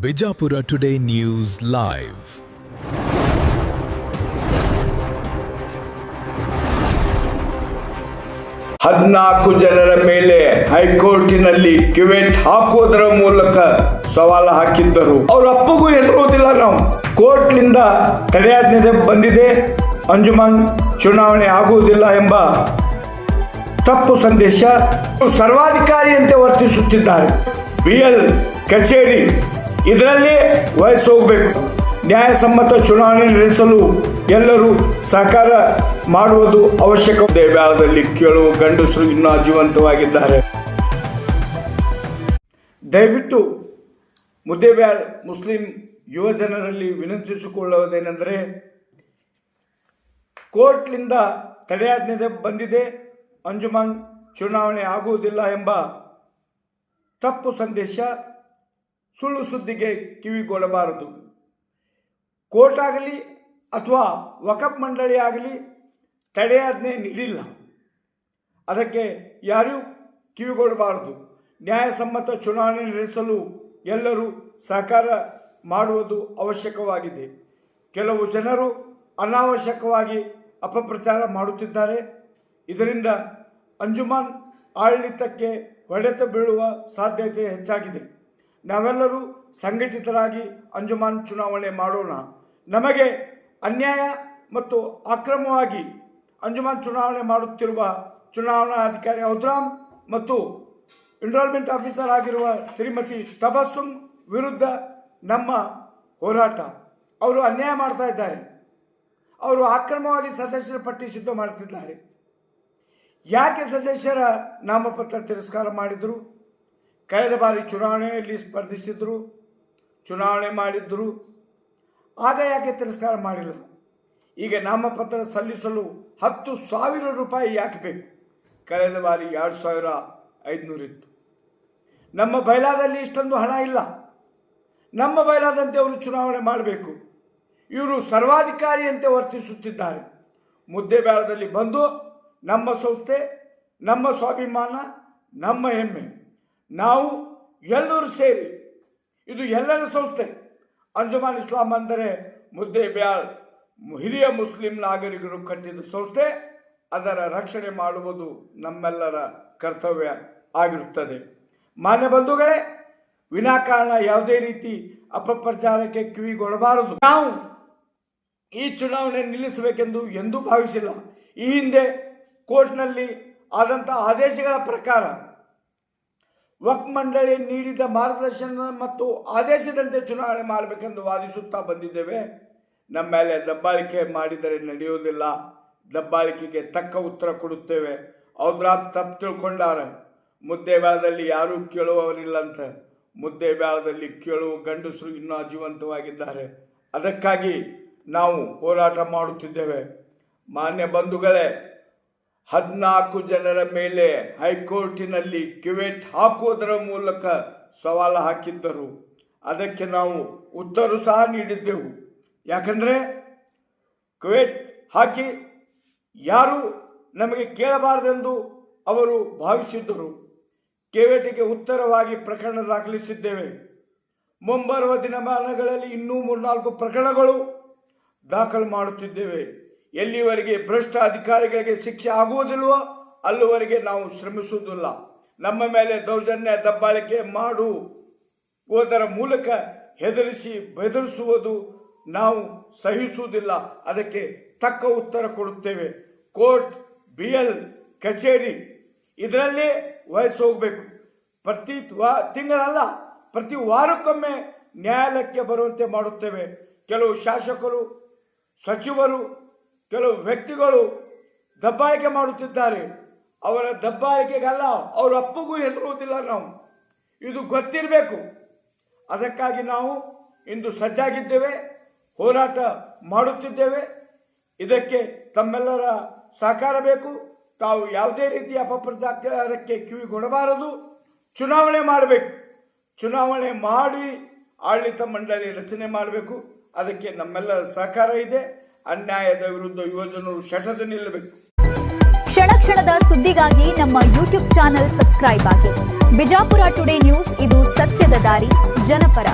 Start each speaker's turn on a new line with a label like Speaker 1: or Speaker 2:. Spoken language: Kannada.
Speaker 1: Bijapur today news live.
Speaker 2: ಹದಿನಾಲ್ಕು ಜನರ ಮೇಲೆ ಹೈಕೋರ್ಟಿನಲ್ಲಿ ಕಿವೆಟ್ ಹಾಕುವುದರ ಮೂಲಕ ಸವಾಲು ಹಾಕಿದ್ದರು. ಅವ್ರ ಅಪ್ಪಗೂ ಹೆದರುವುದಿಲ್ಲ. ನಾವು ಕೋರ್ಟ್ನಿಂದ ತಡೆಯಾಜ್ಞೆ ಬಂದಿದೆ, ಅಂಜುಮನ್ ಚುನಾವಣೆ ಆಗುವುದಿಲ್ಲ ಎಂಬ ತಪ್ಪು ಸಂದೇಶ. ಸರ್ವಾಧಿಕಾರಿಯಂತೆ ವರ್ತಿಸುತ್ತಿದ್ದಾರೆ. BL ಕಚೇರಿ ಇದರಲ್ಲಿ ವಯಸ್ಸು ಹೋಗಬೇಕು. ನ್ಯಾಯಸಮ್ಮತ ಚುನಾವಣೆ ನಡೆಸಲು ಎಲ್ಲರೂ ಸಹಕಾರ ಮಾಡುವುದು ಅವಶ್ಯಕ. ದೇವಾಲಯದಲ್ಲಿ ಕೇಳುವ ಗಂಡಸರು ಇನ್ನೂ ಜೀವಂತವಾಗಿದ್ದಾರೆ. ದಯವಿಟ್ಟು ಮುದ್ದೇಬ್ಯಾಳ್ ಮುಸ್ಲಿಂ ಯುವ ಜನರಲ್ಲಿ ವಿನಂತಿಸಿಕೊಳ್ಳುವುದೇನೆಂದರೆ, ಕೋರ್ಟ್ನಿಂದ ತಡೆಯಾಜ್ಞೆ ಬಂದಿದೆ, ಅಂಜುಮನ್ ಚುನಾವಣೆ ಆಗುವುದಿಲ್ಲ ಎಂಬ ತಪ್ಪು ಸಂದೇಶ, ಸುಳ್ಳು ಸುದ್ದಿಗೆ ಕಿವಿಗೊಡಬಾರದು. ಕೋರ್ಟ್ ಆಗಲಿ ಅಥವಾ ವಕಫ್ ಮಂಡಳಿ ಆಗಲಿ ತಡೆಯಾಜ್ಞೆ ನೀಡಿಲ್ಲ, ಅದಕ್ಕೆ ಯಾರೂ ಕಿವಿಗೊಡಬಾರದು. ನ್ಯಾಯಸಮ್ಮತ ಚುನಾವಣೆ ನಡೆಸಲು ಎಲ್ಲರೂ ಸಹಕಾರ ಮಾಡುವುದು ಅವಶ್ಯಕವಾಗಿದೆ. ಕೆಲವು ಜನರು ಅನಾವಶ್ಯಕವಾಗಿ ಅಪಪ್ರಚಾರ ಮಾಡುತ್ತಿದ್ದಾರೆ. ಇದರಿಂದ ಅಂಜುಮನ್ ಆಡಳಿತಕ್ಕೆ ಹೊಡೆತ ಬೀಳುವ ಸಾಧ್ಯತೆ ಹೆಚ್ಚಾಗಿದೆ. ನಾವೆಲ್ಲರೂ ಸಂಘಟಿತರಾಗಿ ಅಂಜುಮನ್ ಚುನಾವಣೆ ಮಾಡೋಣ. ನಮಗೆ ಅನ್ಯಾಯ ಮತ್ತು ಅಕ್ರಮವಾಗಿ ಅಂಜುಮನ್ ಚುನಾವಣೆ ಮಾಡುತ್ತಿರುವ ಚುನಾವಣಾಧಿಕಾರಿ ಔದ್ರಾಮ್ ಮತ್ತು ಎನ್ರೋಲ್ಮೆಂಟ್ ಆಫೀಸರ್ ಆಗಿರುವ ಶ್ರೀಮತಿ ತಬಸ್ಸುಮ್ ವಿರುದ್ಧ ನಮ್ಮ ಹೋರಾಟ. ಅವರು ಅನ್ಯಾಯ ಮಾಡ್ತಾ ಇದ್ದಾರೆ. ಅವರು ಅಕ್ರಮವಾಗಿ ಸದಸ್ಯರ ಪಟ್ಟಿ ಸಿದ್ಧ ಮಾಡುತ್ತಿದ್ದಾರೆ. ಯಾಕೆ ಸದಸ್ಯರ ನಾಮಪತ್ರ ತಿರಸ್ಕಾರ ಮಾಡಿದರು? ಕಳೆದ ಬಾರಿ ಚುನಾವಣೆಯಲ್ಲಿ ಸ್ಪರ್ಧಿಸಿದ್ರು, ಚುನಾವಣೆ ಮಾಡಿದ್ರು, ಆಗ ಯಾಕೆ ತಿರಸ್ಕಾರ ಮಾಡಿಲ್ಲ? ಈಗ ನಾಮಪತ್ರ ಸಲ್ಲಿಸಲು 10,000 ರೂಪಾಯಿ ಯಾಕೆ ಬೇಕು? ಕಳೆದ ಬಾರಿ 2,500 ಇತ್ತು. ನಮ್ಮ ಬೈಲಾದಲ್ಲಿ ಇಷ್ಟೊಂದು ಹಣ ಇಲ್ಲ. ನಮ್ಮ ಬೈಲಾದಂತೆ ಅವರು ಚುನಾವಣೆ ಮಾಡಬೇಕು. ಇವರು ಸರ್ವಾಧಿಕಾರಿಯಂತೆ ವರ್ತಿಸುತ್ತಿದ್ದಾರೆ. ಮುದ್ದೇಬ್ಯಾಳದಲ್ಲಿ ಬಂದು ನಮ್ಮ ಸಂಸ್ಥೆ, ನಮ್ಮ ಸ್ವಾಭಿಮಾನ, ನಮ್ಮ ಹೆಮ್ಮೆ, ನಾವು ಎಲ್ಲರೂ ಸೇರಿ, ಇದು ಎಲ್ಲರ ಸಂಸ್ಥೆ. ಅಂಜುಮನ್ ಇಸ್ಲಾಂ ಅಂದರೆ ಮುದ್ದೇಬ್ಯಾಳ್ ಹಿರಿಯ ಮುಸ್ಲಿಂ ನಾಗರಿಕರು ಕಟ್ಟಿದ ಸಂಸ್ಥೆ. ಅದರ ರಕ್ಷಣೆ ಮಾಡುವುದು ನಮ್ಮೆಲ್ಲರ ಕರ್ತವ್ಯ ಆಗಿರುತ್ತದೆ. ಮಾನ್ಯ ಬಂಧುಗಳೇ, ವಿನಾಕಾರಣ ಯಾವುದೇ ರೀತಿ ಅಪಪ್ರಚಾರಕ್ಕೆ ಕಿವಿಗೊಡಬಾರದು. ನಾವು ಈ ಚುನಾವಣೆ ನಿಲ್ಲಿಸಬೇಕೆಂದು ಎಂದೂ ಭಾವಿಸಿಲ್ಲ. ಈ ಹಿಂದೆ ಕೋರ್ಟ್ನಲ್ಲಿ ಆದಂಥ ಆದೇಶಗಳ ಪ್ರಕಾರ ವಕ್ಫ್ ಮಂಡಳಿ ನೀಡಿದ ಮಾರ್ಗದರ್ಶನ ಮತ್ತು ಆದೇಶದಂತೆ ಚುನಾವಣೆ ಮಾಡಬೇಕೆಂದು ವಾದಿಸುತ್ತಾ ಬಂದಿದ್ದೇವೆ. ನಮ್ಮ ಮೇಲೆ ದಬ್ಬಾಳಿಕೆ ಮಾಡಿದರೆ ನಡೆಯುವುದಿಲ್ಲ. ದಬ್ಬಾಳಿಕೆಗೆ ತಕ್ಕ ಉತ್ತರ ಕೊಡುತ್ತೇವೆ. ಔದ್ರಾಮ್ ತಪ್ಪು ತಿಳ್ಕೊಂಡಾರೆ. ಮುದ್ದೇಬ್ಯಾಳದಲ್ಲಿ ಯಾರೂ ಕೇಳುವವರಿಲ್ಲಂತ. ಮುದ್ದೇಬ್ಯಾಳದಲ್ಲಿ ಕೇಳುವ ಗಂಡಸರು ಇನ್ನೂ ಜೀವಂತವಾಗಿದ್ದಾರೆ. ಅದಕ್ಕಾಗಿ ನಾವು ಹೋರಾಟ ಮಾಡುತ್ತಿದ್ದೇವೆ. ಮಾನ್ಯ ಬಂಧುಗಳೇ, 14 ಜನರ ಮೇಲೆ ಹೈಕೋರ್ಟಿನಲ್ಲಿ ಕಿವೆಟ್ ಹಾಕುವುದರ ಮೂಲಕ ಸವಾಲು ಹಾಕಿದ್ದರು. ಅದಕ್ಕೆ ನಾವು ಉತ್ತರ ಸಹ ನೀಡಿದ್ದೆವು. ಯಾಕಂದರೆ ಕಿವೆಟ್ ಹಾಕಿ ಯಾರು ನಮಗೆ ಕೇಳಬಾರದೆಂದು ಅವರು ಭಾವಿಸಿದ್ದರು. ಕಿವೆಟ್ಗೆ ಉತ್ತರವಾಗಿ ಪ್ರಕರಣ ದಾಖಲಿಸಿದ್ದೇವೆ. ಮುಂಬರುವ ದಿನಮಾನಗಳಲ್ಲಿ ಇನ್ನೂ 3-4 ಪ್ರಕರಣಗಳು ದಾಖಲು ಮಾಡುತ್ತಿದ್ದೇವೆ. ಎಲ್ಲಿವರೆಗೆ ಭ್ರಷ್ಟ ಅಧಿಕಾರಿಗಳಿಗೆ ಶಿಕ್ಷೆ ಆಗುವುದಿಲ್ಲವೋ ಅಲ್ಲಿವರೆಗೆ ನಾವು ಶ್ರಮಿಸುವುದಿಲ್ಲ. ನಮ್ಮ ಮೇಲೆ ದೌರ್ಜನ್ಯ ದಬ್ಬಾಳಿಕೆ ಮಾಡುವುದರ ಮೂಲಕ ಬೆದರಿಸುವುದು ನಾವು ಸಹಿಸುವುದಿಲ್ಲ. ಅದಕ್ಕೆ ತಕ್ಕ ಉತ್ತರ ಕೊಡುತ್ತೇವೆ. ಕೋರ್ಟ್, BL ಕಚೇರಿ ಇದರಲ್ಲಿ ವಯಸ್ಸು ಹೋಗಬೇಕು. ಪ್ರತಿ ತಿಂಗಳಲ್ಲ, ಪ್ರತಿ ವಾರಕ್ಕೊಮ್ಮೆ ನ್ಯಾಯಾಲಯಕ್ಕೆ ಬರುವಂತೆ ಮಾಡುತ್ತೇವೆ. ಕೆಲವು ಶಾಸಕರು, ಸಚಿವರು, ಕೆಲವು ವ್ಯಕ್ತಿಗಳು ದಬ್ಬಾಳಿಕೆ ಮಾಡುತ್ತಿದ್ದಾರೆ. ಅವರ ದಬ್ಬಾಳಿಕೆಗಲ್ಲ, ಅವರ ಅಪ್ಪಗೂ ಹೆದರುವುದಿಲ್ಲ. ನಾವು ಇದು ಗೊತ್ತಿರಬೇಕು. ಅದಕ್ಕಾಗಿ ನಾವು ಇಂದು ಸಜ್ಜಾಗಿದ್ದೇವೆ, ಹೋರಾಟ ಮಾಡುತ್ತಿದ್ದೇವೆ. ಇದಕ್ಕೆ ತಮ್ಮೆಲ್ಲರ ಸಹಕಾರ ಬೇಕು. ತಾವು ಯಾವುದೇ ರೀತಿಯ ಅಪಪ್ರಚಾರಕ್ಕೆ ಕಿವಿಗೊಡಬಾರದು. ಚುನಾವಣೆ ಮಾಡಬೇಕು. ಚುನಾವಣೆ ಮಾಡಿ ಆಡಳಿತ ಮಂಡಳಿ ರಚನೆ ಮಾಡಬೇಕು. ಅದಕ್ಕೆ ನಮ್ಮೆಲ್ಲರ ಸಹಕಾರ ಇದೆ. ಅನ್ಯಾಯದ ವಿರುದ್ಧ ಯುವಜನರು ಶಠದ ನಿಲ್ಲಬೇಕು.
Speaker 3: ಕ್ಷಣ ಕ್ಷಣದ ಸುದ್ದಿಗಾಗಿ ನಮ್ಮ ಯೂಟ್ಯೂಬ್ ಚಾನೆಲ್ ಸಬ್ಸ್ಕ್ರೈಬ್ ಆಗಿ. ಬಿಜಾಪುರ ಟುಡೇ ನ್ಯೂಸ್, ಇದು ಸತ್ಯದ ದಾರಿ, ಜನಪರ.